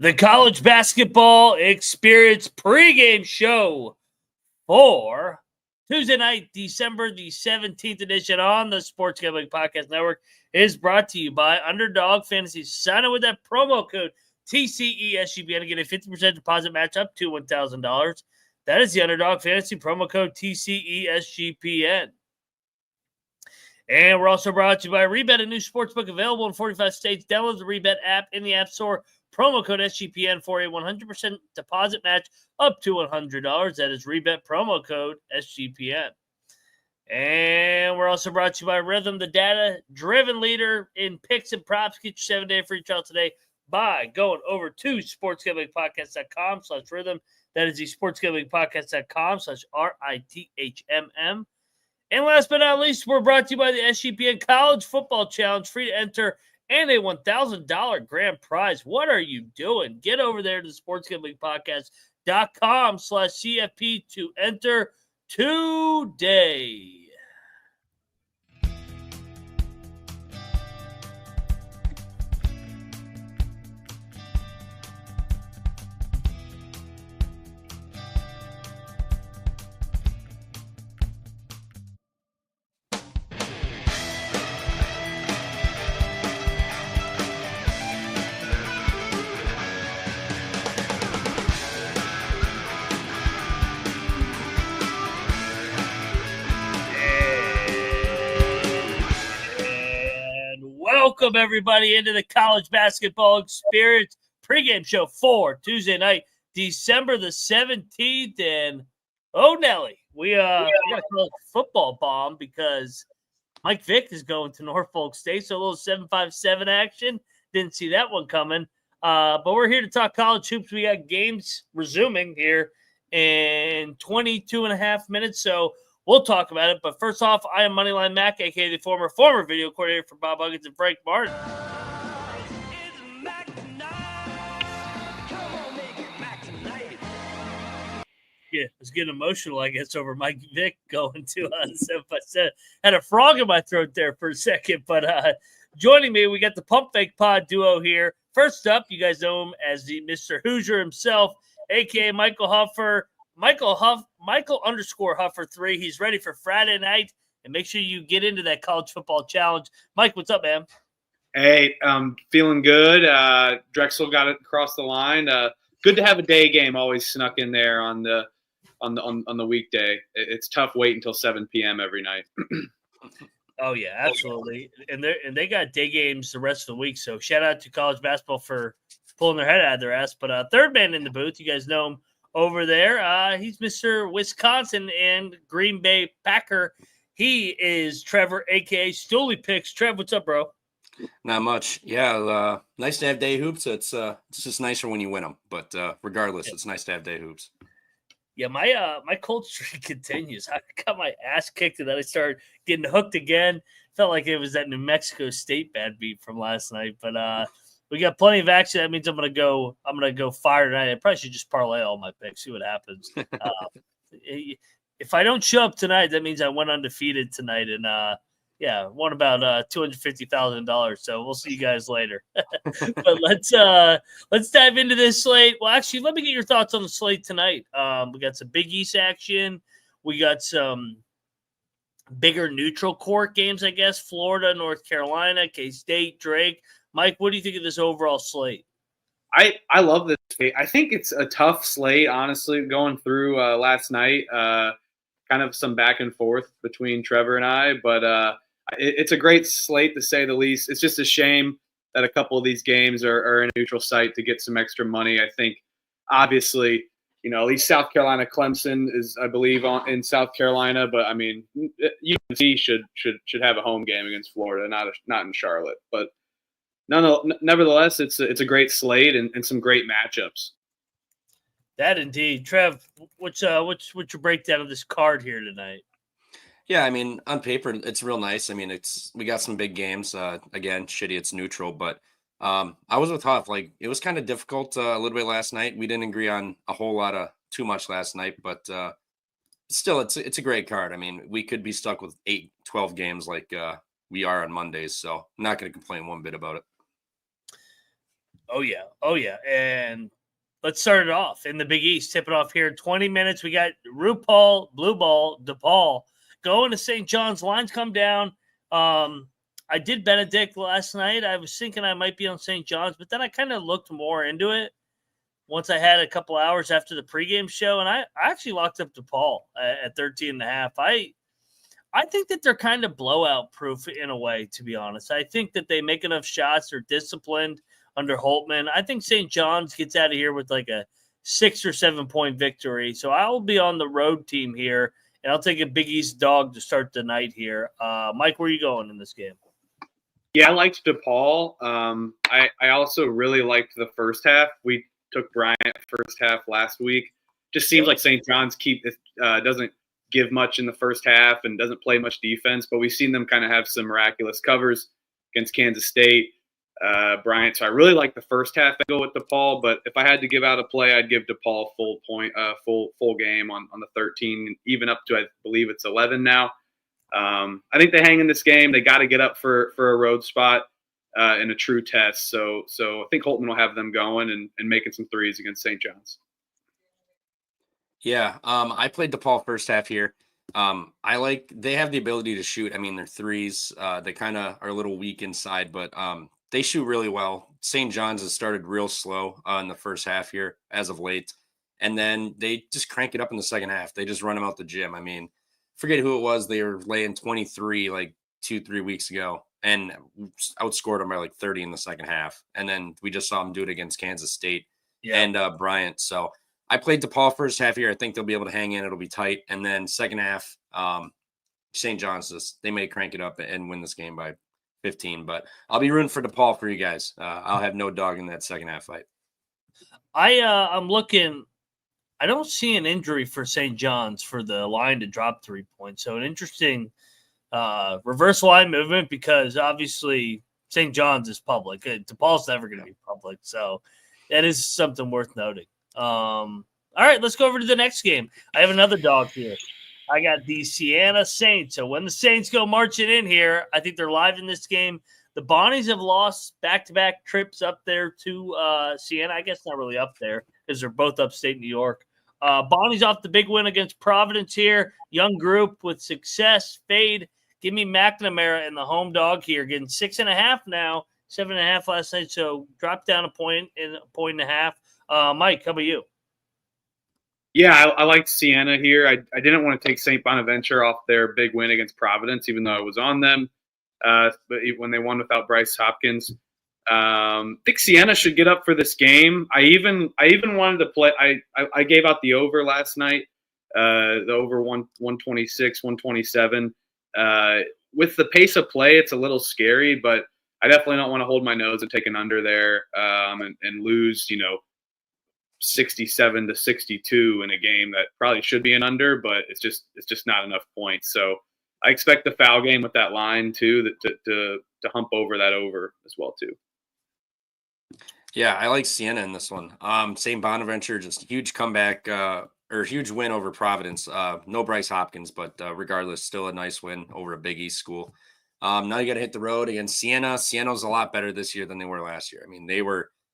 The college basketball experience pregame show for Tuesday night, December the 17th edition on the Sports Gambling Podcast Network is brought to you by Underdog Fantasy. Sign up with that promo code TCESGPN to get a 50% deposit match up to $1,000. That is the Underdog Fantasy promo code TCESGPN. And we're also brought to you by Rebet, a new sportsbook available in 45 states. Download the Rebet app in the App Store. Promo code SGPN for a 100% deposit match up to $100. That is Rebet promo code SGPN. And we're also brought to you by Rhythm, the data-driven leader in picks and props. Get your 7-day free trial today by going over to sportsgamblingpodcast.com/rhythm. That is the sportsgamblingpodcast.com/RITHMM. And last but not least, we're brought to you by the SGPN College Football Challenge. Free to enter and a $1,000 grand prize. What are you doing? Get over there to the sportsgamblingpodcast.com/CFP to enter today. Welcome, everybody, into the college basketball experience pregame show for Tuesday night, December the 17th. And, oh, Nelly, we got a college football bomb because Mike Vick is going to Norfolk State. So a little 7-5-7 action. Didn't see that one coming. But we're here to talk college hoops. We got games resuming here in 22 and a half minutes. So we'll talk about it, but first off, I am Moneyline Mac, a.k.a. the former video coordinator for Bob Huggins and Frank Martin. Yeah, I was getting emotional, I guess, over Mike Vick going to 7-5-7. Had a frog in my throat there for a second, but joining me, we got the Pump Fake Pod duo here. First up, you guys know him as the Mr. Hoosier himself, a.k.a. Michael Huffer. Michael _Huffer 3. He's ready for Friday night, and make sure you get into that college football challenge. Mike, what's up, man? Hey, feeling good. Drexel got it across the line. Good to have a day game always snuck in there on the weekday. It's tough waiting until 7 p.m. every night. Oh yeah, absolutely. And they got day games the rest of the week. So shout out to college basketball for pulling their head out of their ass. But third man in the booth, you guys know him over there. He's Mr. Wisconsin and Green Bay Packer. He is Trevor, a.k.a. Stooley Picks. Trev, what's up, bro? Not much. Yeah, nice to have day hoops. It's just nicer when you win them. But regardless, it's nice to have day hoops. Yeah, my cold streak continues. I got my ass kicked, and then I started getting hooked again. Felt like it was that New Mexico State bad beat from last night. But we got plenty of action. That means I'm gonna go fire tonight. I probably should just parlay all my picks, see what happens. If I don't show up tonight, that means I went undefeated tonight, and won about $250,000. So we'll see you guys later. But let's dive into this slate. Well, actually, let me get your thoughts on the slate tonight. We got some Big East action. We got some bigger neutral court games, I guess. Florida, North Carolina, K-State, Drake. Mike, what do you think of this overall slate? I love this slate. I think it's a tough slate, honestly, going through last night. Kind of some back and forth between Trevor and I, but it's a great slate to say the least. It's just a shame that a couple of these games are in a neutral site to get some extra money. I think, obviously, at least South Carolina, Clemson is, I believe, in South Carolina, but I mean, UNLV should have a home game against Florida, not in Charlotte, but. Nevertheless, it's a great slate and some great matchups. That indeed, Trev. What's your breakdown of this card here tonight? Yeah, I mean, on paper, it's real nice. I mean, we got some big games. Again, shitty, it's neutral, but I was with Huff. Like, it was kind of difficult a little bit last night. We didn't agree on a whole lot of too much last night, but still, it's a great card. I mean, we could be stuck with 8-12 games like we are on Mondays, so I'm not going to complain one bit about it. Oh, yeah. And let's start it off in the Big East. Tip it off here in 20 minutes. We got RuPaul, Blue Ball, DePaul going to St. John's. Lines come down. I did Benedict last night. I was thinking I might be on St. John's, but then I kind of looked more into it once I had a couple hours after the pregame show, and I actually locked up DePaul at 13.5. I think that they're kind of blowout proof in a way, to be honest. I think that they make enough shots. They're disciplined under Holtman. I think St. John's gets out of here with like a 6 or 7 point victory. So I will be on the road team here, and I'll take a Big East dog to start the night here. Mike, where are you going in this game? Yeah, I liked DePaul. I also really liked the first half. We took Bryant first half last week. Just seems like St. John's doesn't give much in the first half and doesn't play much defense, but we've seen them kind of have some miraculous covers against Kansas State. Bryant. So I really like the first half angle with DePaul, but if I had to give out a play, I'd give DePaul full game on the 13, even up to I believe it's 11 now. I think they hang in this game. They got to get up for a road spot in a true test. So I think Holtman will have them going and making some threes against St. John's. Yeah, I played DePaul first half here. They have the ability to shoot. I mean, their threes, they kind of are a little weak inside, but they shoot really well. St. John's has started real slow in the first half here as of late. And then they just crank it up in the second half. They just run them out the gym. I mean, forget who it was. They were laying 23 like 2-3 weeks ago and outscored them by like 30 in the second half. And then we just saw them do it against Kansas State and Bryant. So I played DePaul first half here. I think they'll be able to hang in. It'll be tight. And then second half, St. John's, they may crank it up and win this game by 15. But I'll be rooting for DePaul for you guys. I'll have no dog in that second half fight. I'm looking. I don't see an injury for St. John's for the line to drop 3 points. So an interesting reverse line movement because obviously St. John's is public. DePaul's never going to be public. So that is something worth noting. All right, let's go over to the next game. I have another dog here. I got the Sienna Saints. So when the Saints go marching in here, I think they're live in this game. The Bonnies have lost back-to-back trips up there to Sienna. I guess not really up there because they're both upstate New York. Bonnie's off the big win against Providence here. Young group with success. Fade. Give me McNamara and the home dog here. Getting 6.5 now. 7.5 last night. So drop down a point and a point and a half. Mike, how about you? Yeah, I liked Sienna here. I didn't want to take St. Bonaventure off their big win against Providence, even though I was on them. But when they won without Bryce Hopkins, I think Sienna should get up for this game. I even wanted to play. I gave out the over last night. The over 126, 127. With the pace of play, it's a little scary, but I definitely don't want to hold my nose and take an under there and lose, 67-62 in a game that probably should be an under, but it's just not enough points. So I expect the foul game with that line too to hump over that over as well too. Yeah, I like Sienna in this one. St. Bonaventure, just huge comeback or huge win over Providence. No Bryce Hopkins, but regardless, still a nice win over a Big East school. Now you got to hit the road against Sienna. Sienna's a lot better this year than they were last year. I mean,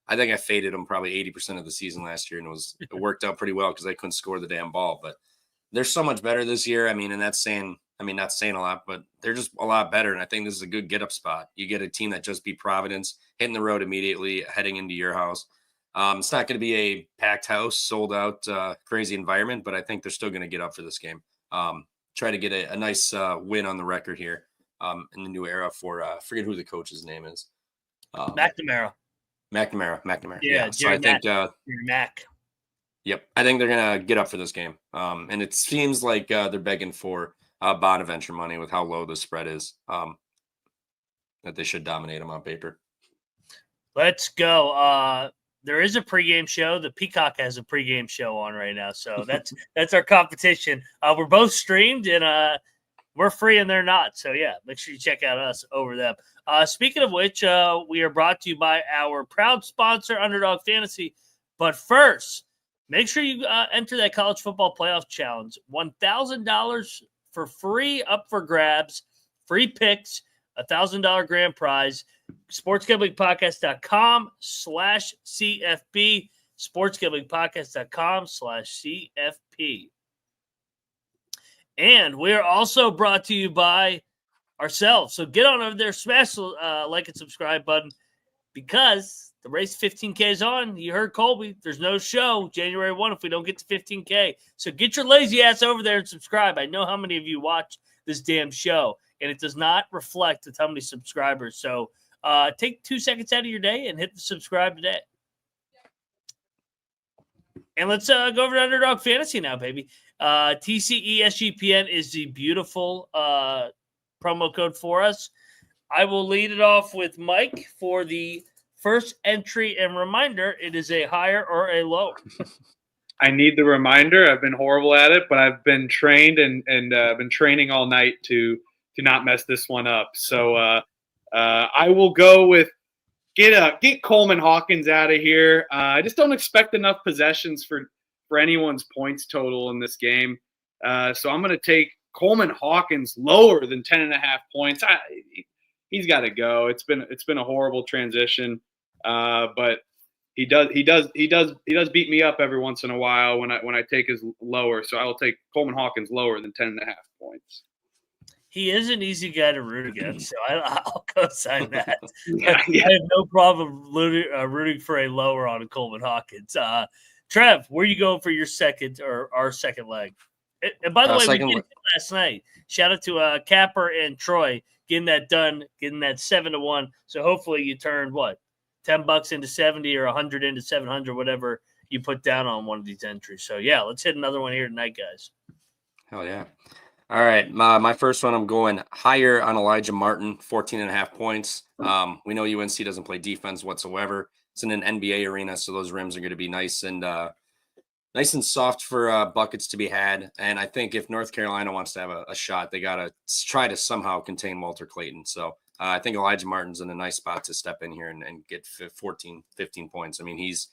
I think I faded them probably 80% of the season last year, and it worked out pretty well because they couldn't score the damn ball. But they're so much better this year. I mean, and that's saying, not saying a lot, but they're just a lot better. And I think this is a good get-up spot. You get a team that just beat Providence, hitting the road immediately, heading into your house. It's not going to be a packed house, sold out, crazy environment, but I think they're still going to get up for this game. Try to get a nice win on the record here in the new era for, forget who the coach's name is. McNamara. Yeah. So I think Mac. Yep. I think they're going to get up for this game. And it seems like they're begging for Bonaventure money with how low the spread is, that they should dominate them on paper. Let's go. There is a pregame show. The Peacock has a pregame show on right now. So that's our competition. We're both streamed and we're free and they're not. So yeah, make sure you check out us over them. Speaking of which, we are brought to you by our proud sponsor, Underdog Fantasy. But first, make sure you enter that college football playoff challenge. $1,000 for free up for grabs, free picks, $1,000 grand prize. sportsgamblingpodcast.com/CFP, sportsgamblingpodcast.com/CFP. And we're also brought to you by ourselves. So get on over there, smash the like and subscribe button, because the race 15K is on. You heard Colby. There's no show January 1 if we don't get to 15K. So get your lazy ass over there and subscribe. I know how many of you watch this damn show, and it does not reflect with how many subscribers. So take 2 seconds out of your day and hit the subscribe today. And let's go over to Underdog Fantasy now, baby. TCESGPN is the beautiful promo code for us. I will lead it off with Mike for the first entry and reminder. It is a higher or a lower. I need the reminder. I've been horrible at it, but I've been trained and been training all night to not mess this one up. So I will go with get Coleman Hawkins out of here. I just don't expect enough possessions for anyone's points total in this game. So I'm going to take Coleman Hawkins lower than 10.5 points. He's got to go. It's been a horrible transition, but he does beat me up every once in a while when I take his lower. So I will take Coleman Hawkins lower than 10.5 points. He is an easy guy to root against, so I'll co-sign that. Yeah. I have no problem rooting for a lower on Coleman Hawkins. Trev, where you going for your second or our second leg? And by the way, we did it last night. Shout out to Capper and Troy getting that done, getting that 7-1. So hopefully you turn $10 into 70 or 100 into 700, whatever you put down on one of these entries. So yeah, let's hit another one here tonight, guys. Hell yeah. All right. My first one, I'm going higher on Elijah Martin, 14.5 points. We know UNC doesn't play defense whatsoever. It's in an NBA arena, so those rims are going to be nice and soft for buckets to be had. And I think if North Carolina wants to have a shot, they got to try to somehow contain Walter Clayton. So I think Elijah Martin's in a nice spot to step in here and get 14, 15 points. I mean, he's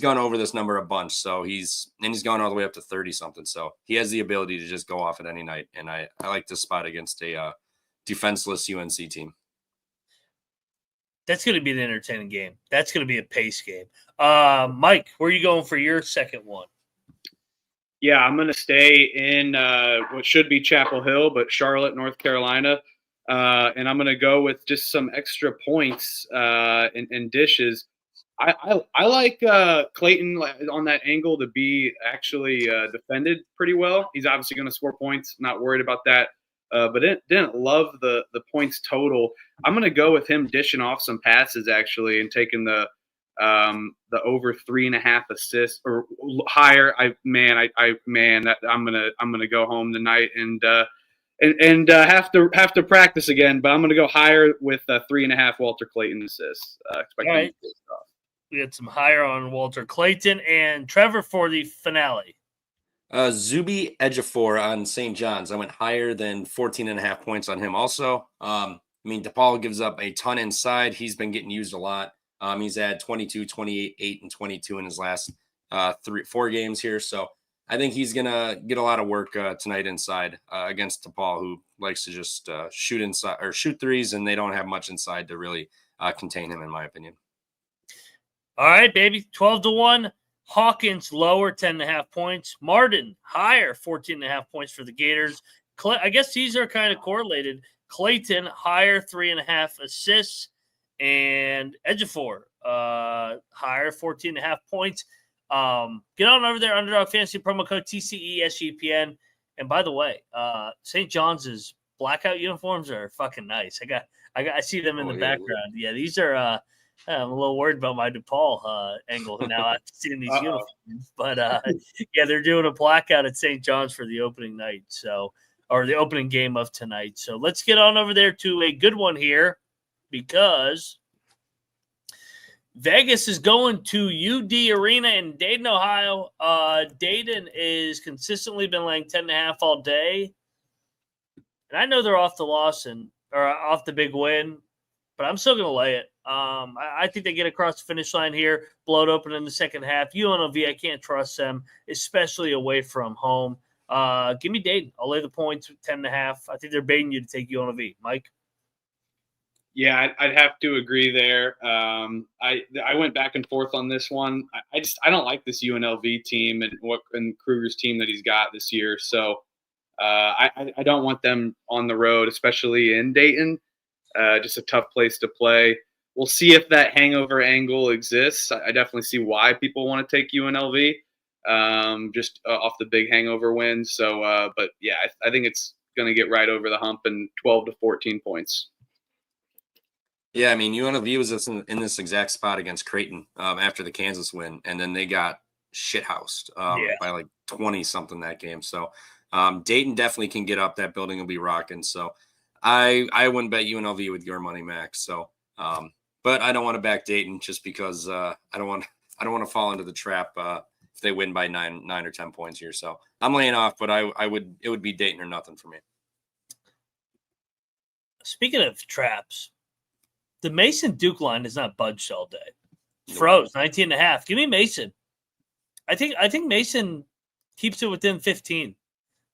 gone over this number a bunch, so he's gone all the way up to 30-something. So he has the ability to just go off at any night. And I like this spot against a defenseless UNC team. That's going to be an entertaining game. That's going to be a pace game. Mike, where are you going for your second one? Yeah, I'm going to stay in what should be Chapel Hill, but Charlotte, North Carolina. And I'm going to go with just some extra points and dishes. I like Clayton on that angle to be actually defended pretty well. He's obviously going to score points, not worried about that. But didn't love the points total. I'm going to go with him dishing off some passes actually and taking the over 3.5 assists or higher. I'm gonna go home tonight and have to practice again. But I'm gonna go higher with 3.5 Walter Clayton assists. All right. We had some higher on Walter Clayton and Trevor for the finale. Zuby Ejiofor on St. John's. I went higher than 14.5 points on him also. I mean, DePaul gives up a ton inside. He's been getting used a lot. He's had 22, 28, 8, and 22 in his last 4 games here. So I think he's going to get a lot of work tonight inside against DePaul, who likes to just shoot inside or shoot threes, and they don't have much inside to really contain him, in my opinion. All right, baby. 12-1. Hawkins lower, 10.5 points. Martin higher, 14.5 points for the Gators. I guess these are kind of correlated. Clayton higher, 3.5 assists. And Ejiofor higher, 14.5 points. Get on over there, Underdog Fantasy, promo code TCESGPN. And by the way, St. John's blackout uniforms are fucking nice. I see them in the background. Yeah, these are. I'm a little worried about my DePaul angle now after seeing these uniforms. But yeah, they're doing a blackout at St. John's for the opening night, or the opening game of tonight. So let's get on over there to a good one here, because Vegas is going to UD Arena in Dayton, Ohio. Dayton is consistently been laying 10.5 all day. And I know they're off the loss or off the big win, but I'm still going to lay it. I think they get across the finish line here, blow it open in the second half. UNLV, I can't trust them, especially away from home. Give me Dayton. I'll lay the points with 10.5. I think they're baiting you to take UNLV. Mike? Yeah, I'd have to agree there. I went back and forth on this one. I don't like this UNLV team and Kruger's team that he's got this year. So I don't want them on the road, especially in Dayton. Just a tough place to play. We'll see if that hangover angle exists. I definitely see why people want to take UNLV, just off the big hangover win. So, but yeah, I think it's going to get right over the hump and 12 to 14 points. Yeah, I mean, UNLV was in this exact spot against Creighton after the Kansas win, and then they got shithoused by like 20 something that game. So Dayton definitely can get up. That building will be rocking. So I wouldn't bet UNLV with your money, Max. So, but I don't want to back Dayton just because I don't want to fall into the trap if they win by 9 or 10 points here. So I'm laying off, but it would be Dayton or nothing for me. Speaking of traps, the Mason Duke line is not budged all day. Froze 19.5. Give me Mason. I think Mason keeps it within 15. I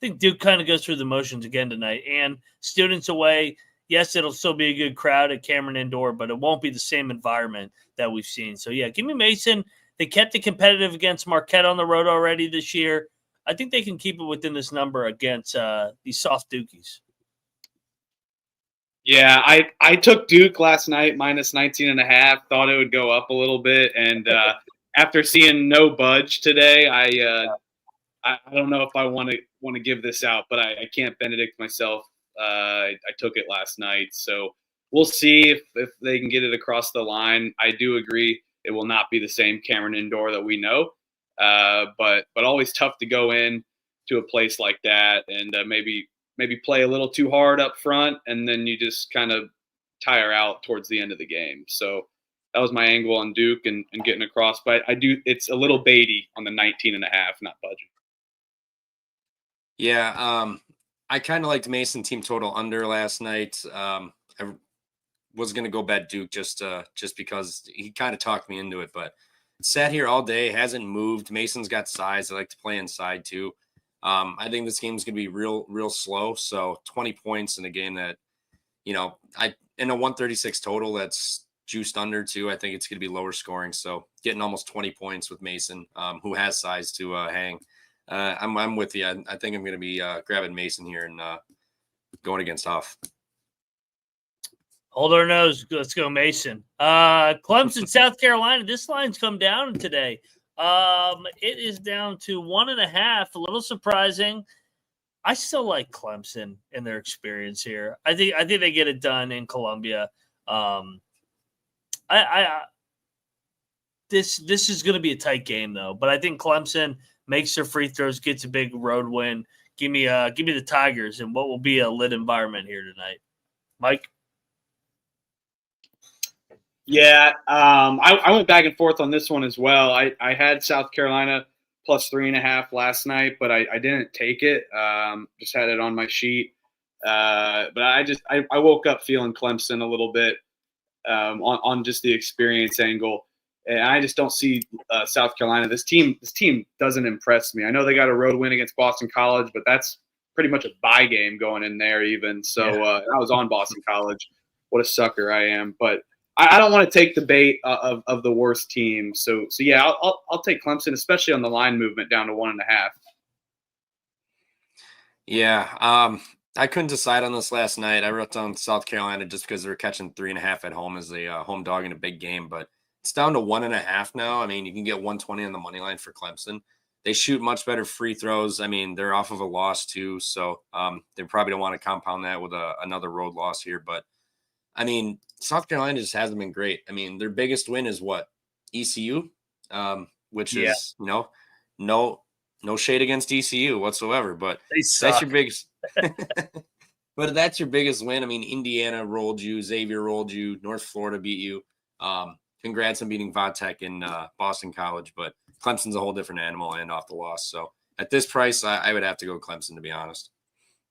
think Duke kind of goes through the motions again tonight. And students away, yes, it'll still be a good crowd at Cameron Indoor, but it won't be the same environment that we've seen. So, yeah, give me Mason. They kept it competitive against Marquette on the road already this year. I think they can keep it within this number against these soft Dukies. Yeah, I took Duke last night minus 19.5. Thought it would go up a little bit, and after seeing no budge today, I don't know if I want to give this out, but I can't Benedict myself. I took it last night, so we'll see if they can get it across the line. I do agree it will not be the same Cameron Indoor that we know, but always tough to go in to a place like that and maybe play a little too hard up front, and then you just kind of tire out towards the end of the game. So that was my angle on Duke and getting across. But it's a little baity on the 19.5, not budging. Yeah, I kind of liked Mason team total under last night. I was going to go bet Duke just because he kind of talked me into it, but sat here all day, hasn't moved. Mason's got size. I like to play inside too. I think this game's going to be real slow. So 20 points in a game that, in a 136 total, that's juiced under too. I think it's going to be lower scoring. So getting almost 20 points with Mason, who has size to hang. I'm with you. I think I'm going to be grabbing Mason here and going against Huff. Hold our nose. Let's go, Mason. Clemson, South Carolina. This line's come down today. It is down to 1.5. A little surprising. I still like Clemson in their experience here. I think they get it done in Columbia. This is going to be a tight game though, but I think Clemson makes their free throws, gets a big road win. Give me the Tigers and what will be a lit environment here tonight. Mike? Yeah, I went back and forth on this one as well. I had South Carolina plus 3.5 last night, but I didn't take it. Just had it on my sheet. But I woke up feeling Clemson a little bit on just the experience angle. And I just don't see South Carolina. This team doesn't impress me. I know they got a road win against Boston College, but that's pretty much a bye game going in there even. So I was on Boston College. What a sucker I am. But I don't want to take the bait of the worst team. So yeah, I'll take Clemson, especially on the line movement down to 1.5. Yeah, I couldn't decide on this last night. I wrote down South Carolina just because they were catching 3.5 at home as a home dog in a big game, but it's down to 1.5 now. I mean, you can get 120 on the money line for Clemson. They shoot much better free throws. I mean, they're off of a loss too, so they probably don't want to compound that with another road loss here. But I mean, South Carolina just hasn't been great. I mean, their biggest win is what? ECU, which is no shade against ECU whatsoever, but that's your biggest. But that's your biggest win. I mean, Indiana rolled you, Xavier rolled you, North Florida beat you. Congrats on beating Vatech in Boston College, but Clemson's a whole different animal and off the loss. So at this price, I would have to go Clemson, to be honest.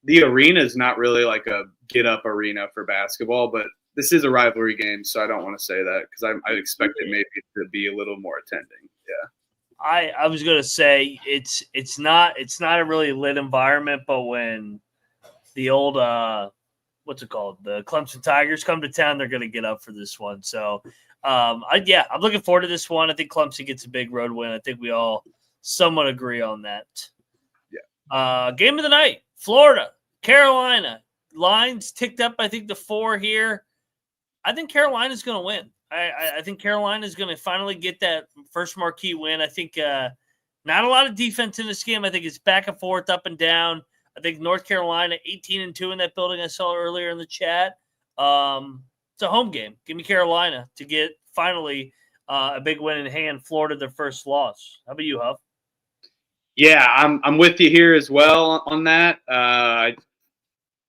The arena is not really like a get-up arena for basketball, but this is a rivalry game, so I don't want to say that because I expect it maybe to be a little more attending. Yeah, I was going to say it's not a really lit environment, but when the old what's it called? The Clemson Tigers come to town. They're going to get up for this one. So, I'm looking forward to this one. I think Clemson gets a big road win. I think we all somewhat agree on that. Yeah. Game of the night, Florida, Carolina. Lines ticked up, I think, to 4 here. I think Carolina's going to win. I think Carolina is going to finally get that first marquee win. I think not a lot of defense in this game. I think it's back and forth, up and down. I think North Carolina 18-2 in that building I saw earlier in the chat. It's a home game. Give me Carolina to get finally a big win in hand. Florida their first loss. How about you, Huff? Yeah, I'm with you here as well on that.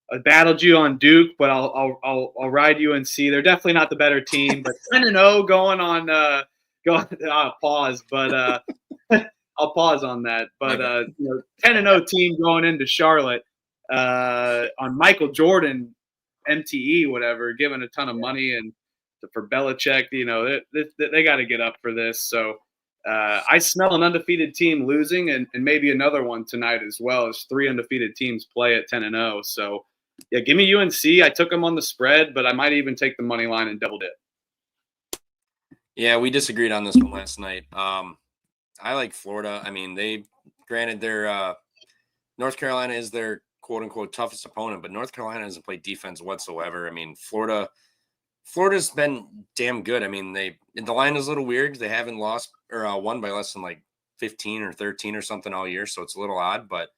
I battled you on Duke, but I'll ride UNC. They're definitely not the better team, but 10-0 going on. Pause, but I'll pause on that. But 10-0 team going into Charlotte on Michael Jordan, MTE, whatever, giving a ton of money and for Belichick. They got to get up for this. So I smell an undefeated team losing, and maybe another one tonight as well as 3 undefeated teams play at 10-0. So. Yeah, give me UNC. I took them on the spread, but I might even take the money line and double dip. Yeah, we disagreed on this one last night. I like Florida. I mean, their North Carolina is their quote unquote toughest opponent, but North Carolina doesn't play defense whatsoever. I mean, Florida's been damn good. I mean, the line is a little weird because they haven't lost or won by less than like 15 or 13 or something all year, so it's a little odd, but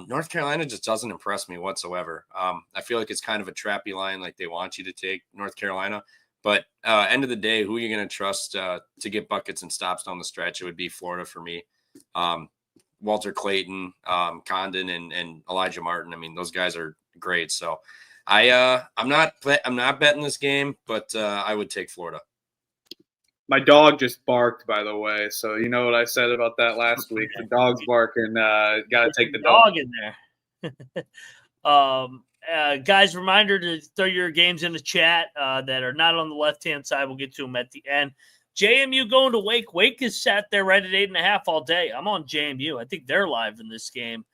North Carolina just doesn't impress me whatsoever. I feel like it's kind of a trappy line, like they want you to take North Carolina. But end of the day, who are you going to trust to get buckets and stops down the stretch? It would be Florida for me. Walter Clayton, Condon, and Elijah Martin. I mean, those guys are great. So I'm not betting this game, but I would take Florida. My dog just barked, by the way. So you know what I said about that last week. The dog's barking. Got to take the dog in there. Guys, reminder to throw your games in the chat that are not on the left-hand side. We'll get to them at the end. JMU going to Wake. Wake is sat there right at 8.5 all day. I'm on JMU. I think they're live in this game.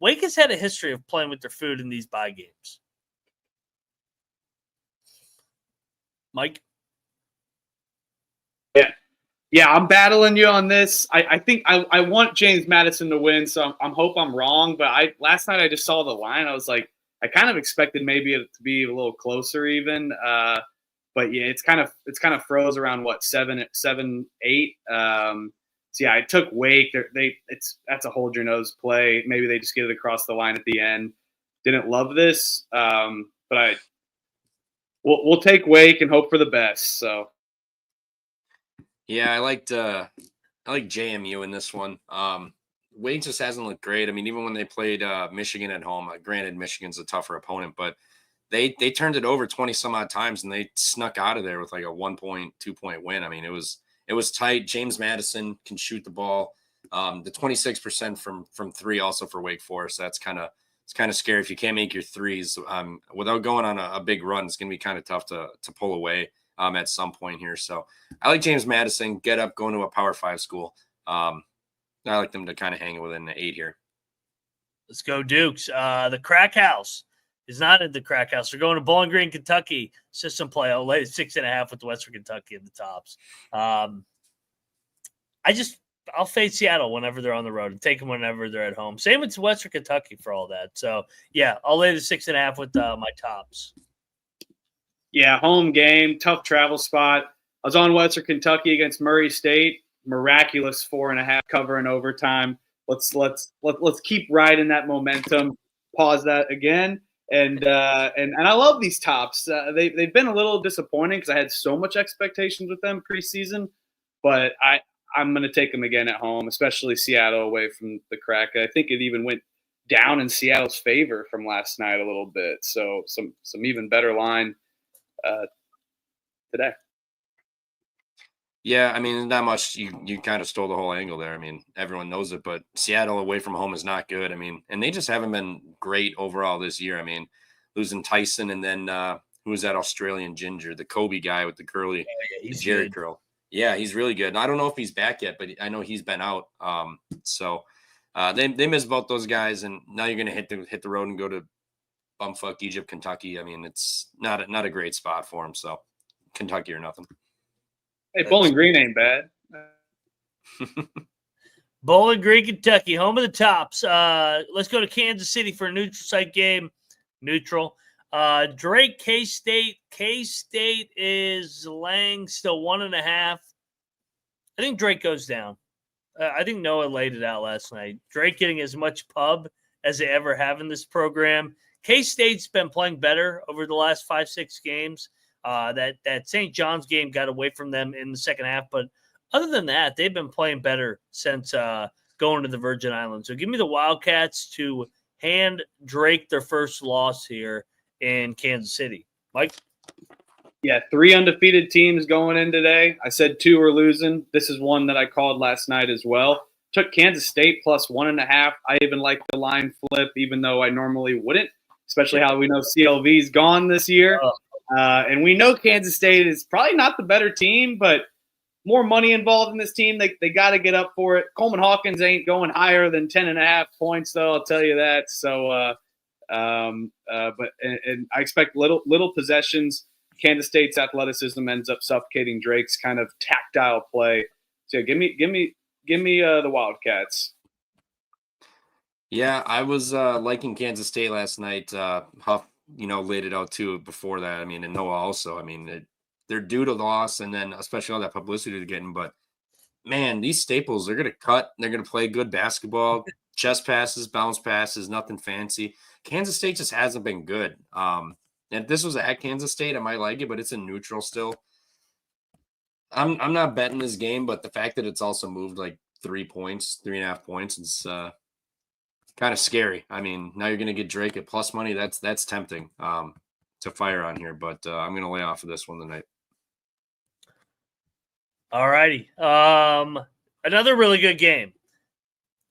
Wake has had a history of playing with their food in these bye games. Mike? Yeah, I'm battling you on this. I think I want James Madison to win, so I hope I'm wrong. But last night I just saw the line. I was like, I kind of expected maybe it to be a little closer even. But yeah, it's kind of froze around 7, 8. So yeah, I took Wake. That's a hold your nose play. Maybe they just get it across the line at the end. Didn't love this, but we'll take Wake and hope for the best. So. Yeah, I like JMU in this one. Wake just hasn't looked great. I mean, even when they played Michigan at home, granted Michigan's a tougher opponent, but they turned it over 20 some odd times and they snuck out of there with like a 1-point, 2-point win. I mean, it was tight. James Madison can shoot the ball. The 26% from 3 also for Wake Forest. It's kind of scary if you can't make your threes. Without going on a big run, it's going to be kind of tough to pull away. At some point here. So I like James Madison, get up, going to a Power 5 school. I like them to kind of hang within the 8 here. Let's go Dukes. The Crack House is not at the Crack House. They're going to Bowling Green, Kentucky. System play. I'll lay 6.5 with Western Kentucky at the tops. I'll fade Seattle whenever they're on the road and take them whenever they're at home. Same with Western Kentucky for all that. So yeah, I'll lay the 6.5 with my tops. Yeah, home game, tough travel spot. I was on Western Kentucky against Murray State. Miraculous 4.5 cover in overtime. Let's keep riding that momentum. Pause that again. And I love these tops. They've been a little disappointing because I had so much expectations with them preseason, but I'm going to take them again at home, especially Seattle away from the Crack. I think it even went down in Seattle's favor from last night a little bit. So some even better line. Today. Yeah, I mean, not much. You kind of stole the whole angle there. I mean, everyone knows it, but Seattle away from home is not good. I mean, and they just haven't been great overall this year. I mean, losing Tyson and then who was that Australian ginger, the Kobe guy with the curly, Jared curl. Yeah, he's really good. And I don't know if he's back yet, but I know he's been out. So they miss both those guys, and now you're going to hit the road and go to bumfuck Egypt, Kentucky. I mean, it's not a great spot for him. So Kentucky or nothing. Hey, Bowling Green ain't bad. Bowling Green, Kentucky, home of the Tops. Let's go to Kansas City for a neutral site game. Neutral. Drake, K-State. K-State is laying still 1.5. I think Drake goes down. I think Noah laid it out last night. Drake getting as much pub as they ever have in this program. K-State's been playing better over the last 5-6 games. That St. John's game got away from them in the second half, but other than that, they've been playing better since going to the Virgin Islands. So give me the Wildcats to hand Drake their first loss here in Kansas City. Mike? Yeah, 3 undefeated teams going in today. I said 2 are losing. This is one that I called last night as well. Took Kansas State plus 1.5. I even like the line flip, even though I normally wouldn't, especially how we know CLV's gone this year. And we know Kansas State is probably not the better team, but more money involved in this team. They got to get up for it. Coleman Hawkins ain't going higher than 10.5 points, though. I'll tell you that. So, but I expect little possessions. Kansas State's athleticism ends up suffocating Drake's kind of tactile play. So give me the Wildcats. Yeah, I was liking Kansas State last night. Huff, laid it out too before that. I mean, and Noah also. I mean, they're due to the loss, and then especially all that publicity they're getting. But man, these staples, they're going to cut. They're going to play good basketball, chest passes, bounce passes, nothing fancy. Kansas State just hasn't been good. And if this was at Kansas State, I might like it, but it's in neutral still. I'm not betting this game, but the fact that it's also moved like 3.5 points, it's kind of scary. I mean, now you're going to get Drake at plus money. That's tempting to fire on here, but I'm going to lay off of this one tonight. All righty. Another really good game.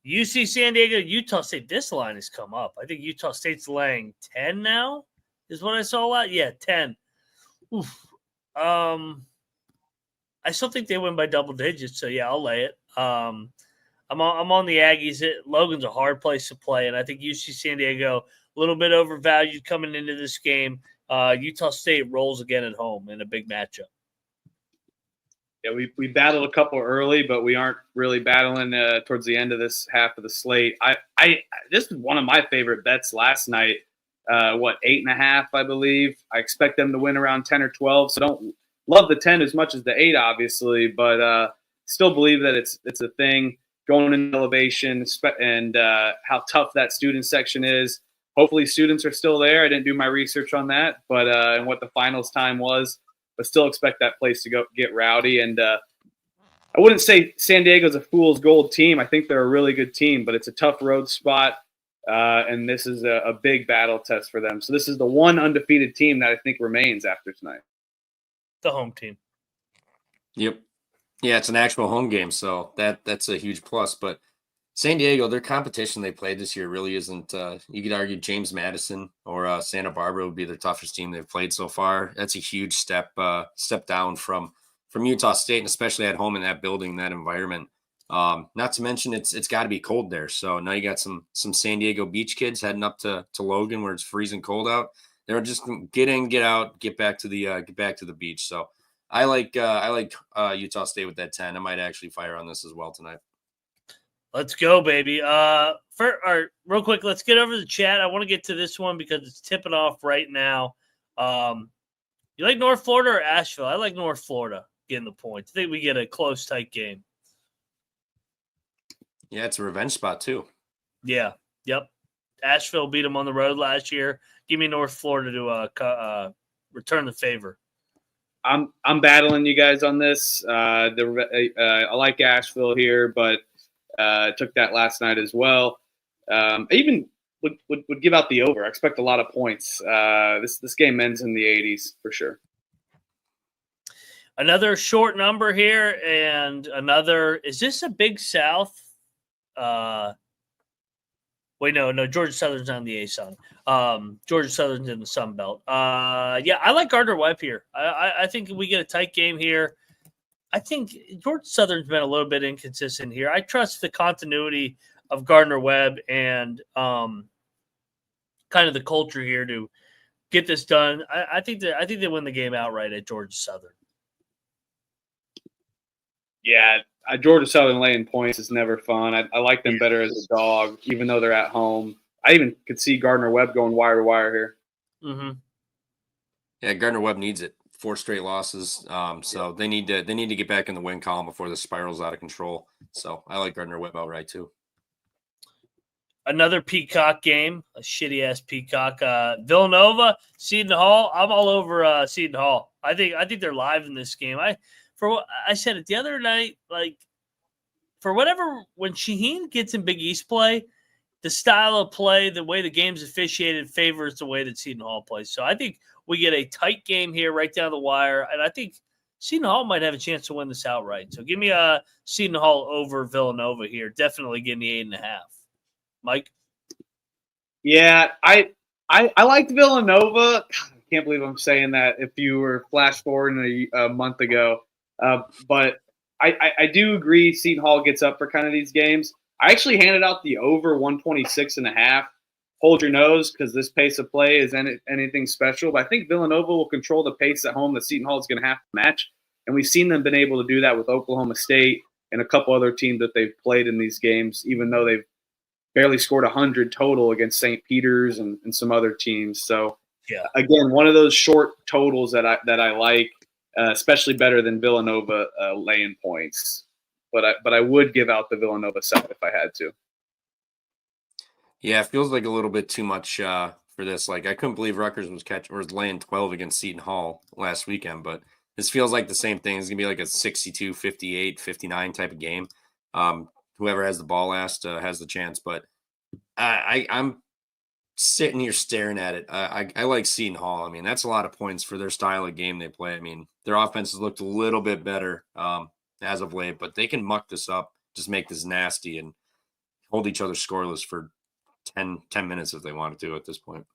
UC San Diego, Utah State. This line has come up. I think Utah State's laying 10 now is what I saw. Yeah, 10. Oof. I still think they win by double digits, so yeah, I'll lay it. I'm on the Aggies. Logan's a hard place to play, and I think UC San Diego a little bit overvalued coming into this game. Utah State rolls again at home in a big matchup. Yeah, we battled a couple early, but we aren't really battling towards the end of this half of the slate. This is one of my favorite bets last night. 8.5, I believe. I expect them to win around 10 or 12. So don't love the 10 as much as the 8, obviously, but still believe that it's a thing going in elevation and how tough that student section is. Hopefully students are still there. I didn't do my research on that, but and what the finals time was. But still expect that place to get rowdy. And I wouldn't say San Diego's a fool's gold team. I think they're a really good team, but it's a tough road spot, and this is a big battle test for them. So this is the one undefeated team that I think remains after tonight. The home team. Yep. Yeah, it's an actual home game, so that's a huge plus. But San Diego, their competition they played this year really isn't you could argue James Madison or Santa Barbara would be their toughest team they've played so far. That's a huge step down from Utah State, and especially at home in that building, that environment. Not to mention it's got to be cold there. So now you got some San Diego beach kids heading up to Logan where it's freezing cold out. They're just get in, get out, get back to the beach. So I like Utah State with that 10. I might actually fire on this as well tonight. Let's go, baby. Real quick, let's get over the chat. I want to get to this one because it's tipping off right now. You like North Florida or Asheville? I like North Florida getting the points. I think we get a close, tight game. Yeah, it's a revenge spot too. Yeah. Yep. Asheville beat them on the road last year. Give me North Florida to return the favor. I'm battling you guys on this. I like Asheville here, but took that last night as well. I even would give out the over. I expect a lot of points. This game ends in the 80s for sure. Another short number here, and another. Is this a Big South? Wait, no. Georgia Southern's on the ASUN. Georgia Southern's in the Sun Belt. Yeah, I like Gardner Webb here. I think we get a tight game here. I think Georgia Southern's been a little bit inconsistent here. I trust the continuity of Gardner Webb and kind of the culture here to get this done. I think they win the game outright at Georgia Southern. Yeah, Georgia Southern laying points is never fun. I like them better as a dog, even though they're at home. I even could see Gardner Webb going wire to wire here. Mm-hmm. Yeah, Gardner Webb needs it. 4 straight losses. So they need to get back in the win column before this spirals out of control. So I like Gardner Webb outright too. Another Peacock game, a shitty ass Peacock. Villanova, Seton Hall. I'm all over Seton Hall. I think they're live in this game. I said it the other night, like for whatever when Shaheen gets in Big East play, the style of play, the way the game's officiated favors the way that Seton Hall plays. So I think we get a tight game here right down the wire, and I think Seton Hall might have a chance to win this outright. So give me a Seton Hall over Villanova here. Definitely give me 8.5. Mike? Yeah, I liked Villanova. God, I can't believe I'm saying that if you were flash forward a month ago. But I do agree Seton Hall gets up for kind of these games. I actually handed out the over 126.5. Hold your nose because this pace of play is anything special. But I think Villanova will control the pace at home that Seton Hall is going to have to match. And we've seen them been able to do that with Oklahoma State and a couple other teams that they've played in these games, even though they've barely scored 100 total against St. Peter's and some other teams. So, yeah, again, one of those short totals that I like, especially better than Villanova laying points. But I would give out the Villanova side if I had to. Yeah, it feels like a little bit too much for this. Like I couldn't believe Rutgers was laying 12 against Seton Hall last weekend, but this feels like the same thing. It's gonna be like a 62, 58, 59 type of game. Whoever has the ball last has the chance. But I'm sitting here staring at it. I like Seton Hall. I mean, that's a lot of points for their style of game they play. I mean, their offense has looked a little bit better as of late, but they can muck this up, just make this nasty and hold each other scoreless for 10 minutes if they want to at this point.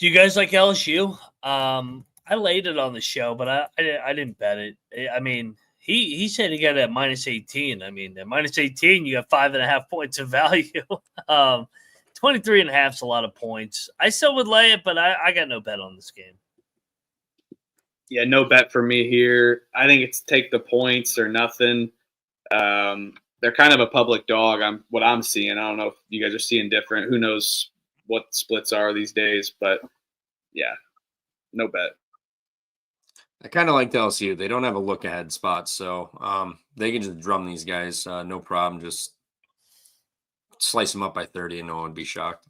Do you guys like LSU? I laid it on the show, but I didn't bet it. I mean, he said he got it at -18. I mean, at -18, you got 5.5 points of value. 23.5 is a lot of points. I still would lay it, but I got no bet on this game. Yeah, no bet for me here. I think it's take the points or nothing. They're kind of a public dog. What I'm seeing. I don't know if you guys are seeing different. Who knows what splits are these days? But yeah, no bet. I kind of like the LSU. They don't have a look ahead spot, so they can just drum these guys, no problem. Just slice them up by 30, and no one would be shocked.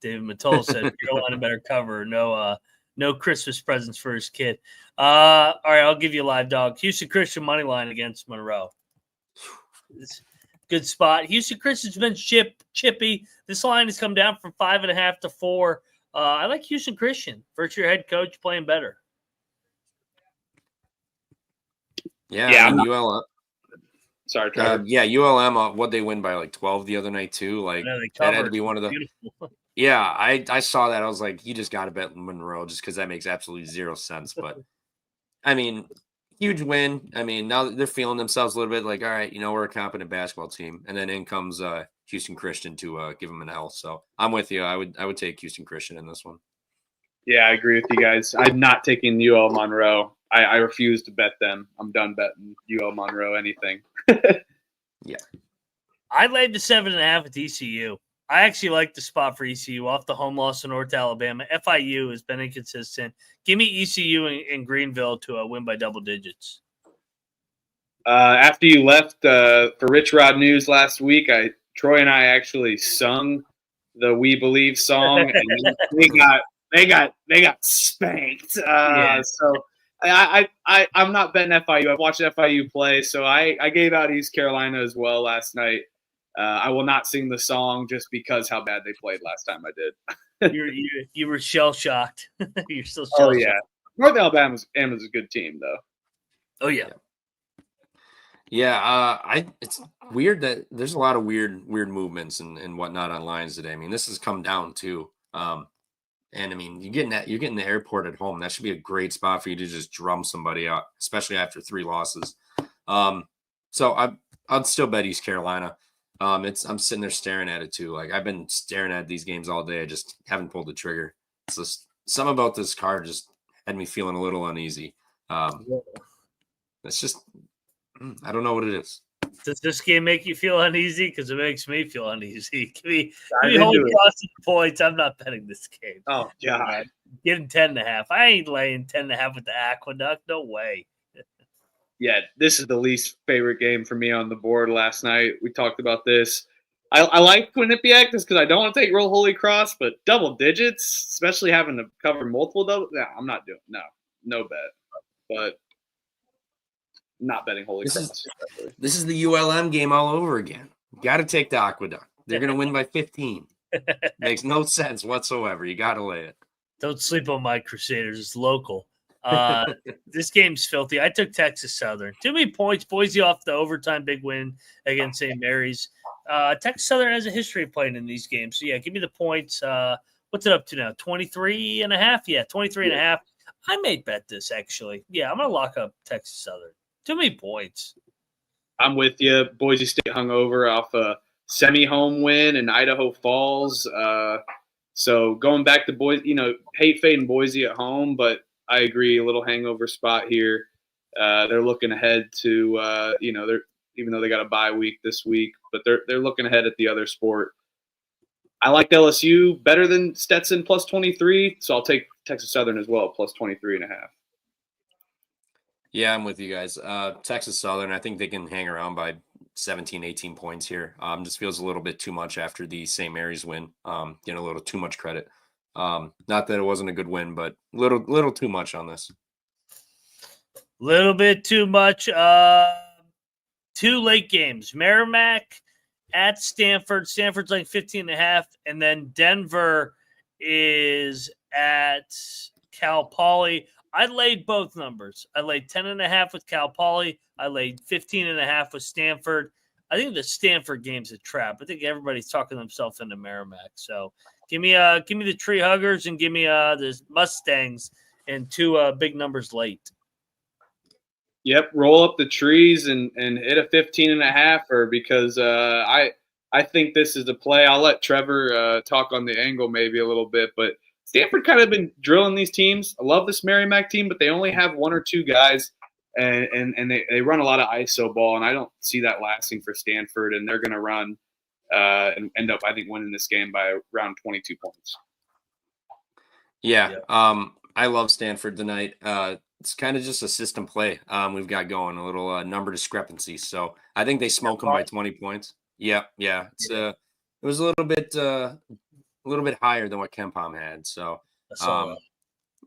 David Mattel said Carolina better cover. No Christmas presents for his kid. All right, I'll give you a live dog. Houston Christian money line against Monroe. Good spot. Houston Christian's been chippy. This line has come down from 5.5 to 4. I like Houston Christian. First year head coach playing better. Yeah, I mean, ULM. Sorry, Trevor. ULM. What they win by like 12 the other night too. Like that had to be one of the. Beautiful. Yeah, I saw that. I was like, you just got to bet Monroe just because that makes absolutely zero sense. But I mean, huge win. I mean, now they're feeling themselves a little bit like, all right, we're a competent basketball team, and then in comes Houston Christian to give them an L. So I'm with you. I would take Houston Christian in this one. Yeah, I agree with you guys. I'm not taking UL Monroe. I refuse to bet them. I'm done betting UL Monroe anything. Yeah. I laid the 7.5 with ECU. I actually like the spot for ECU off the home loss to North Alabama. FIU has been inconsistent. Give me ECU in Greenville to win by double digits. After you left for Rich Rod News last week, Troy and I actually sung the "We Believe" song, and they got spanked. Yeah. So I'm not betting FIU. I've watched FIU play, so I gave out East Carolina as well last night. I will not sing the song just because how bad they played last time I did. You were shell shocked. You're still shell shocked. Oh yeah, North Alabama's a good team though. Oh yeah. Yeah, it's weird that there's a lot of weird movements and whatnot on lines today. I mean, this has come down too. And I mean, you're getting the airport at home. That should be a great spot for you to just drum somebody out, especially after 3 losses. So I'd still bet East Carolina. I'm sitting there staring at it too. Like I've been staring at these games all day. I just haven't pulled the trigger. It's just something about this card just had me feeling a little uneasy. It's just I don't know what it is. Does this game make you feel uneasy? Because it makes me feel uneasy. Give me Dive Holy into it. Cross points. I'm not betting this game. Oh, God. Getting 10.5. I ain't laying 10.5 with the Aqueduct. No way. Yeah, this is the least favorite game for me on the board last night. We talked about this. I like Quinnipiac just because I don't want to take Roll Holy Cross, but double digits, especially having to cover multiple double. Yeah, I'm not doing no bet. But not betting Holy Cross. This is the ULM game all over again. Got to take the Aqueduct. They're going to win by 15. Makes no sense whatsoever. You got to lay it. Don't sleep on my Crusaders. It's local. This game's filthy. I took Texas Southern. Too many points. Boise off the overtime big win against St. Mary's. Texas Southern has a history of playing in these games. So, yeah, give me the points. What's it up to now? 23.5? Yeah, 23.5. I may bet this, actually. Yeah, I'm going to lock up Texas Southern. Too many points. I'm with you. Boise State hung over off a semi-home win in Idaho Falls. So going back to Boise, hate fading Boise at home, but I agree, a little hangover spot here. They're looking ahead to, they're even though they got a bye week this week, but they're looking ahead at the other sport. I like LSU better than Stetson plus 23, so I'll take Texas Southern as well, plus 23.5. Yeah, I'm with you guys. Texas Southern, I think they can hang around by 17, 18 points here. Just feels a little bit too much after the St. Mary's win. Getting a little too much credit. Not that it wasn't a good win, but little too much on this. Little bit too much. 2 late games. Merrimack at Stanford. Stanford's like 15.5. And then Denver is at Cal Poly. I laid both numbers. I laid 10.5 with Cal Poly. I laid 15.5 with Stanford. I think the Stanford game's a trap. I think everybody's talking themselves into Merrimack. So give me the Tree Huggers and give me the Mustangs and 2 big numbers late. Yep, roll up the trees and hit a 15.5 because I think this is a play. I'll let Trevor talk on the angle maybe a little bit, but Stanford kind of been drilling these teams. I love this Merrimack team, but they only have 1 or 2 guys, and they run a lot of ISO ball, and I don't see that lasting for Stanford, and they're going to run and end up, I think, winning this game by around 22 points. Yeah. I love Stanford tonight. It's kind of just a system play we've got going, a little number discrepancy. So I think they smoke them by 20 points. Yeah. It's it was a little bit higher than what KenPom had. So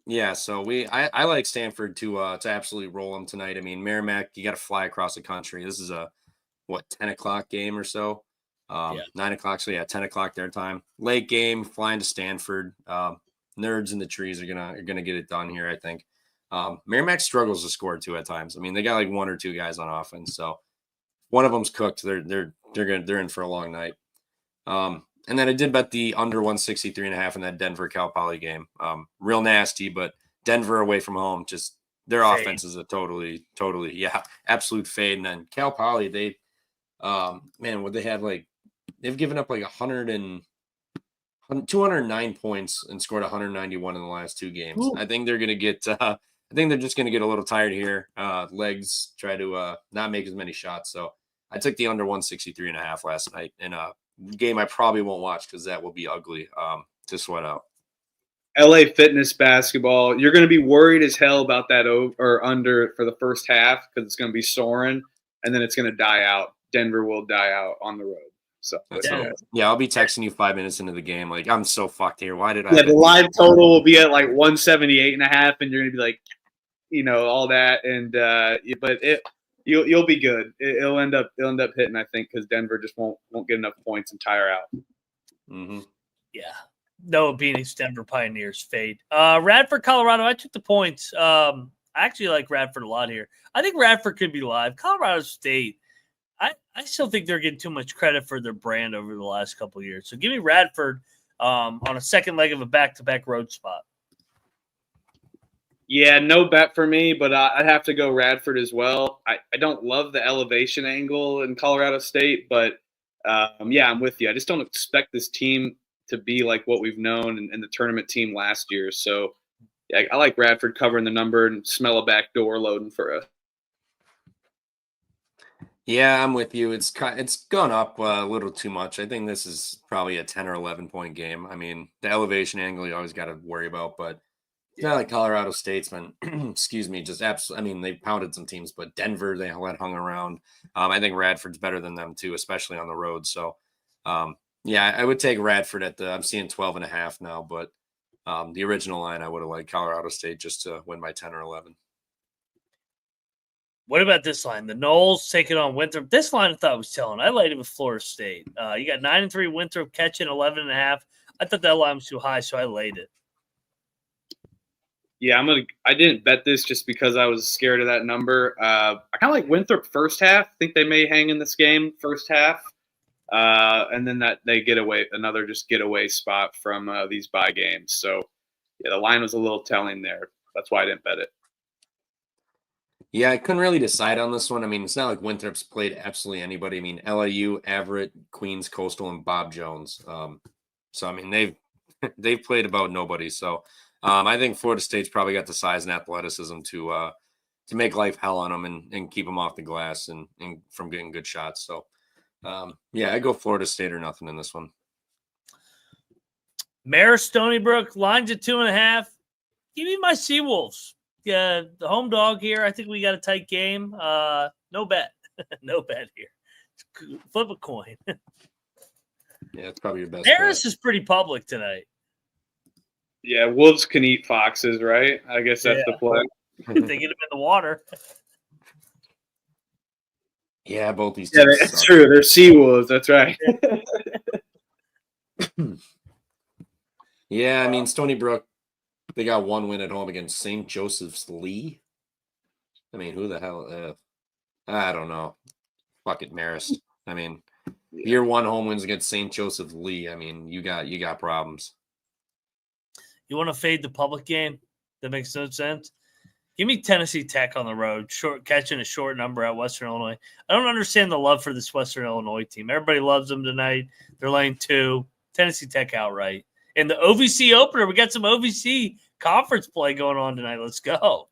yeah. So I like Stanford to absolutely roll them tonight. I mean, Merrimack, you got to fly across the country. This is a 10 o'clock game or so. 9 o'clock. So yeah, 10 o'clock their time. Late game, flying to Stanford. Nerds in the trees are gonna get it done here, I think. Merrimack struggles to score too at times. I mean, they got like 1 or 2 guys on offense, so one of them's cooked. They're in for a long night. And then I did bet the under 163.5 in that Denver Cal Poly game. Real nasty, but Denver away from home, just their offense is a totally absolute fade. And then Cal Poly, they what they have like they've given up like 209 points and scored 191 in the last 2 games. Ooh. I think they're going to get I think they're just going to get a little tired here. Legs try to not make as many shots. So I took the under 163.5 last night in a game I probably won't watch because that will be ugly to sweat out. LA Fitness basketball, you're going to be worried as hell about that over or under for the first half because it's going to be soaring and then it's going to die out. Denver will die out on the road. So I'll be texting you 5 minutes into the game. Like, I'm so fucked here. Why did I? Yeah, the live total will be at like 178.5, and you're gonna be like, all that, and but you'll be good. It'll end up hitting, I think, because Denver just won't get enough points and tire out. Mm-hmm. Yeah, no, Phoenix, Denver Pioneers fade. Radford, Colorado. I took the points. I actually like Radford a lot here. I think Radford could be live. Colorado State. I still think they're getting too much credit for their brand over the last couple of years. So give me Radford on a second leg of a back-to-back road spot. Yeah, no bet for me, but I'd have to go Radford as well. I don't love the elevation angle in Colorado State, but Yeah, I'm with you. I just don't expect this team to be like what we've known and the tournament team last year. So yeah, I like Radford covering the number and smell a back door loading for us. Yeah, I'm with you. It's gone up a little too much. I think this is probably a 10 or 11 point game. I mean, the elevation angle you always got to worry about, but it's not like Colorado State's been, excuse me, just absolutely. I mean, they pounded some teams, but Denver they let hung around. I think Radford's better than them too, especially on the road. So, yeah, I would take Radford I'm seeing 12.5 now, but the original line I would have liked Colorado State just to win by 10 or 11. What about this line? The Noles taking on Winthrop. This line I thought was telling. I laid it with Florida State. You got 9-3 Winthrop catching 11.5. I thought that line was too high, so I laid it. Yeah, I didn't bet this just because I was scared of that number. I kind of like Winthrop first half. I think they may hang in this game first half, and then that they get away another just getaway spot from these bye games. So yeah, the line was a little telling there. That's why I didn't bet it. Yeah, I couldn't really decide on this one. I mean, it's not like Winthrop's played absolutely anybody. I mean, LIU, Everett, Queens, Coastal, and Bob Jones. So I mean, they've played about nobody. So I think Florida State's probably got the size and athleticism to make life hell on them and keep them off the glass and from getting good shots. So yeah, I go Florida State or nothing in this one. Marist, Stony Brook, lines at 2.5. Give me my Seawolves. Yeah, the home dog here. I think we got a tight game. No bet. No bet here. Flip a coin. Yeah, it's probably your best. Harris is pretty public tonight. Yeah, wolves can eat foxes, right? I guess that's the play. If they get them in the water. Yeah, both these teams. Yeah, that's true. They're sea wolves. That's right. Yeah, I mean, Stony Brook, they got one win at home against St. Joseph's Lee. I mean, who the hell? I don't know. Fuck it, Marist. I mean, year one home wins against St. Joseph's Lee. I mean, you got problems. You want to fade the public game? That makes no sense. Give me Tennessee Tech on the road, catching a short number at Western Illinois. I don't understand the love for this Western Illinois team. Everybody loves them tonight. They're laying 2. Tennessee Tech outright. And the OVC opener, we got some OVC conference play going on tonight. Let's go.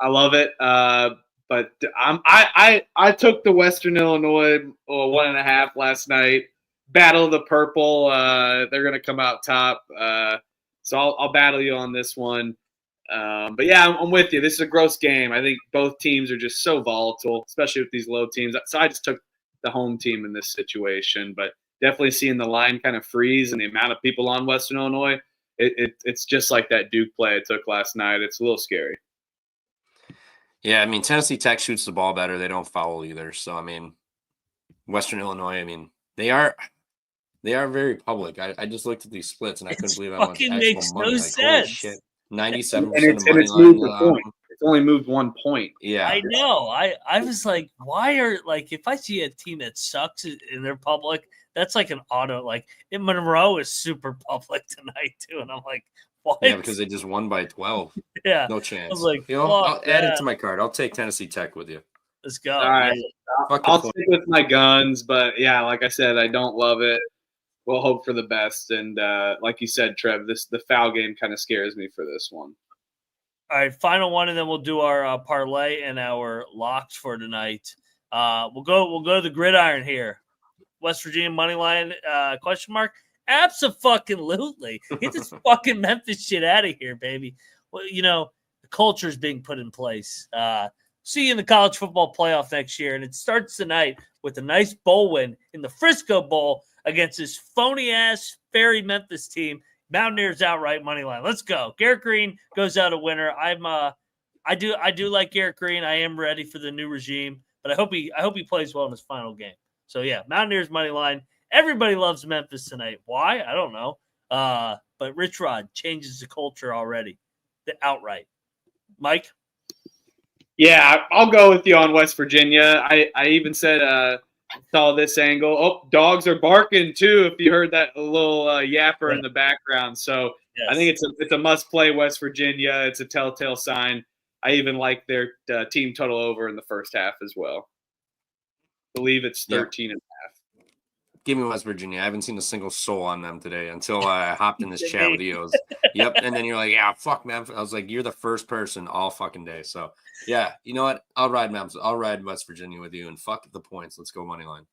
I love it. But I took the Western Illinois 1.5 last night. Battle of the purple. They're going to come out top. So I'll battle you on this one. But yeah, I'm with you. This is a gross game. I think both teams are just so volatile, especially with these low teams. So I just took the home team in this situation. But definitely seeing the line kind of freeze and the amount of people on Western Illinois, it's just like that Duke play I took last night. It's a little scary. Yeah, I mean, Tennessee Tech shoots the ball better. They don't foul either. So, I mean, Western Illinois, I mean, they are very public. I just looked at these splits, and I couldn't believe how much actual makes money. No like, sense. holy shit. 97% of money line. Moved a point. It's only moved 1 point. Yeah. I know. I was like, why are – like, if I see a team that sucks and they're public, that's like an auto – like, Monroe is super public tonight, too. And I'm like, what? Yeah, because they just won by 12. Yeah. No chance. I was like, I'll add it to my card. I'll take Tennessee Tech with you. Let's go. All right. Yeah. I'll stick with my guns, but yeah, like I said, I don't love it. We'll hope for the best. And like you said, Trev, the foul game kind of scares me for this one. All right, final one, and then we'll do our parlay and our locks for tonight. We'll go to the gridiron here. West Virginia money line question mark? Abso-fucking-lutely. Get this fucking Memphis shit out of here, baby. Well, the culture is being put in place. See you in the college football playoff next year, and it starts tonight with a nice bowl win in the Frisco Bowl against this phony-ass Ferry Memphis team. Mountaineers outright money line. Let's go. Garrett Green goes out a winner. I do like Garrett Green. I am ready for the new regime, but I hope he plays well in his final game. So yeah, Mountaineers money line. Everybody loves Memphis tonight. Why? I don't know. But Rich Rod changes the culture already. The outright. Mike? Yeah, I'll go with you on West Virginia. I even said saw this angle. Oh, dogs are barking too. If you heard that little yapper in the background, so yes. I think it's a must play. West Virginia. It's a telltale sign. I even like their team total over in the first half as well. I believe it's 13.5. Give me West Virginia. I haven't seen a single soul on them today until I hopped in this chat with Eos. Yep. And then you're like, yeah, fuck, man. I was like, you're the first person all fucking day. So, yeah, you know what? I'll ride West Virginia with you and fuck the points. Let's go money line.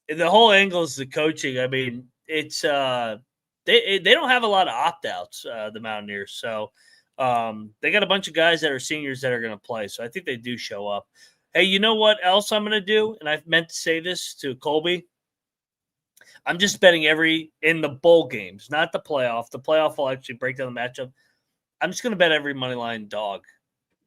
The whole angle is the coaching. I mean, it's they don't have a lot of opt-outs, the Mountaineers. So they got a bunch of guys that are seniors that are going to play. So I think they do show up. Hey, you know what else I'm going to do? And I've meant to say this to Colby. I'm just betting in the bowl games, not the playoff. The playoff will actually break down the matchup. I'm just going to bet every money line dog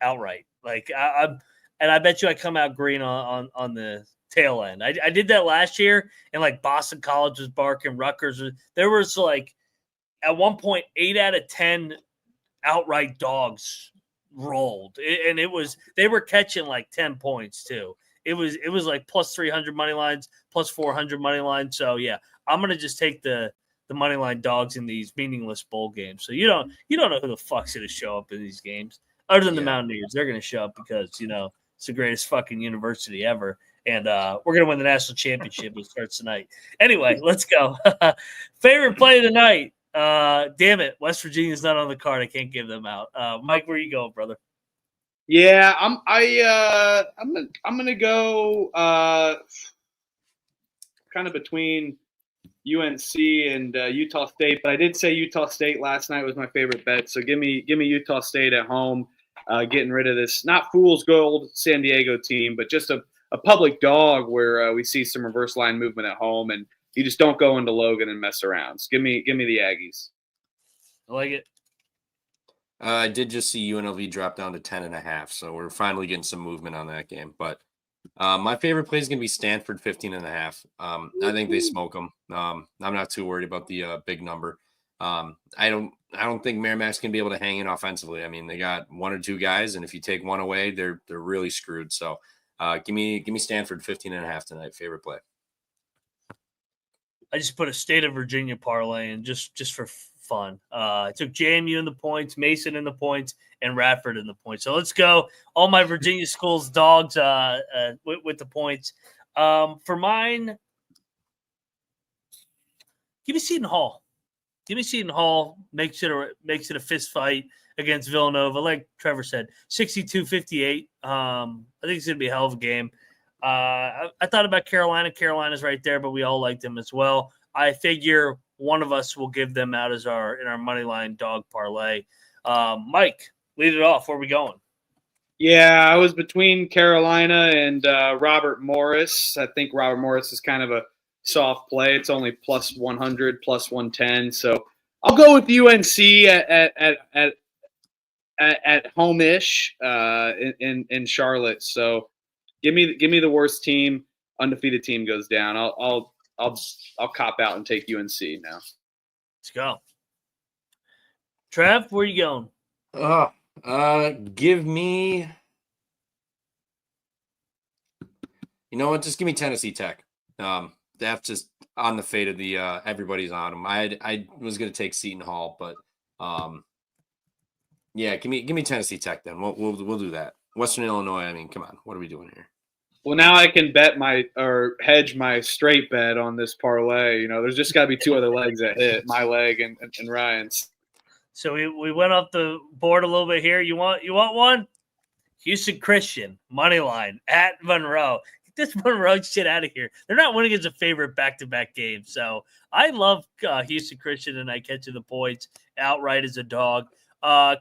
outright. Like I bet you I come out green on the tail end. I did that last year, and like Boston College was barking, Rutgers. There was like at one point 8 out of 10 outright dogs rolled, and they were catching like 10 points too. It was like plus 300 money lines, plus 400 money lines. So yeah, I'm gonna just take the money line dogs in these meaningless bowl games. So you don't know who the fuck's gonna show up in these games other than the Mountaineers. They're gonna show up because it's the greatest fucking university ever, and we're gonna win the national championship. It starts tonight. Anyway, let's go. Favorite play of the night. Damn it, West Virginia's not on the card. I can't give them out. Mike, where you going, brother? Yeah, I'm gonna go kind of between UNC and Utah State, but I did say Utah State last night was my favorite bet. So give me Utah State at home, getting rid of this not fool's gold San Diego team, but just a public dog where we see some reverse line movement at home, and you just don't go into Logan and mess around. So give me the Aggies. I like it. I did just see UNLV drop down to 10.5, so we're finally getting some movement on that game. But my favorite play is going to be Stanford 15.5. I think they smoke them. I'm not too worried about the big number. I don't think Merrimack's going to be able to hang in offensively. I mean, they got one or two guys, and if you take one away, they're really screwed. So give me Stanford 15.5 tonight. Favorite play. I just put a State of Virginia parlay in just for fun. I took JMU in the points, Mason in the points, and Radford in the points. So let's go. All my Virginia schools dogs with the points. For mine, give me Seton Hall. Give me Seton Hall. Makes it a fist fight against Villanova. Like Trevor said, 62-58. I think it's going to be a hell of a game. I thought about Carolina. Carolina's right there, but we all like them as well. I figure one of us will give them out as in our money line dog parlay. Mike, lead it off. Where are we going? Yeah, I was between Carolina and Robert Morris. I think Robert Morris is kind of a soft play. It's only plus 100, plus 110. So I'll go with UNC at home-ish in Charlotte. So give me the worst team. Undefeated team goes down. I'll cop out and take UNC now. Let's go. Trev, where are you going? Give me. You know what? Just give me Tennessee Tech. That's just on the fate of the everybody's on them. I was going to take Seton Hall, but yeah, give me Tennessee Tech then. We'll do that. Western Illinois. I mean, come on, what are we doing here? Well, now I can hedge my straight bet on this parlay. There's just got to be two other legs that hit, my leg and Ryan's. So we went up the board a little bit here. You want one? Houston Christian money line at Monroe. Get this Monroe shit out of here. They're not winning as a favorite back-to-back game. So I love Houston Christian, and I catch the points outright as a dog.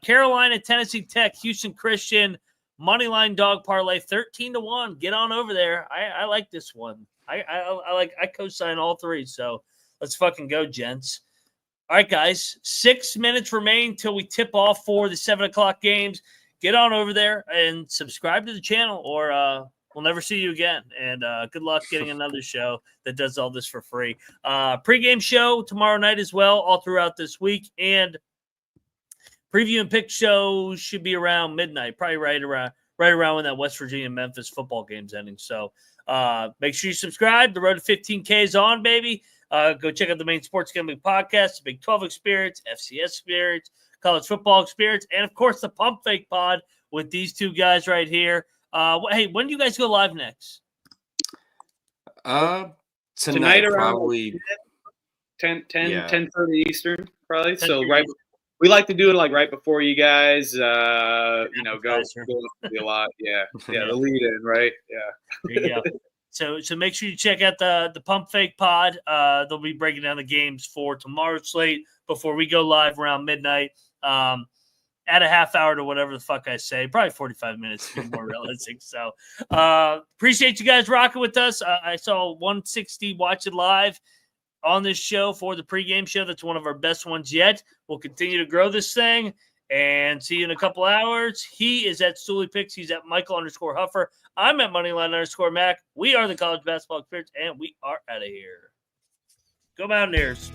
Carolina, Tennessee Tech, Houston Christian. Moneyline dog parlay 13-1. Get on over there. I like this one. I co-sign all three. So let's fucking go, gents. All right, guys. 6 minutes remain till we tip off for the 7:00 games. Get on over there and subscribe to the channel, or we'll never see you again. And good luck getting another show that does all this for free. Pregame show tomorrow night as well, all throughout this week, and preview and pick show should be around midnight, probably right around when that West Virginia Memphis football game's ending. So make sure you subscribe. The road to 15K is on, baby. Go check out the main sports gambling podcast, the Big 12 experience, FCS experience, college football experience, and of course the Pump Fake Pod with these two guys right here. Hey, when do you guys go live next? tonight around probably 10:30 Eastern, probably. 10:30 So right, we like to do it like right before you guys. Go Appetizer. a lot. Yeah, the lead in, right? Yeah. There you go. So make sure you check out the Pump Fake Pod. They'll be breaking down the games for tomorrow's slate before we go live around midnight. Add a half hour to whatever the fuck I say. Probably 45 minutes to be more realistic. So appreciate you guys rocking with us. I saw 160 watch it live on this show for the pregame show. That's one of our best ones yet. We'll continue to grow this thing and see you in a couple hours. He is at Stooley Picks. He's at Michael_Huffer. I'm at Moneyline_Mac. We are the College Basketball Experts, and we are out of here. Go Mountaineers.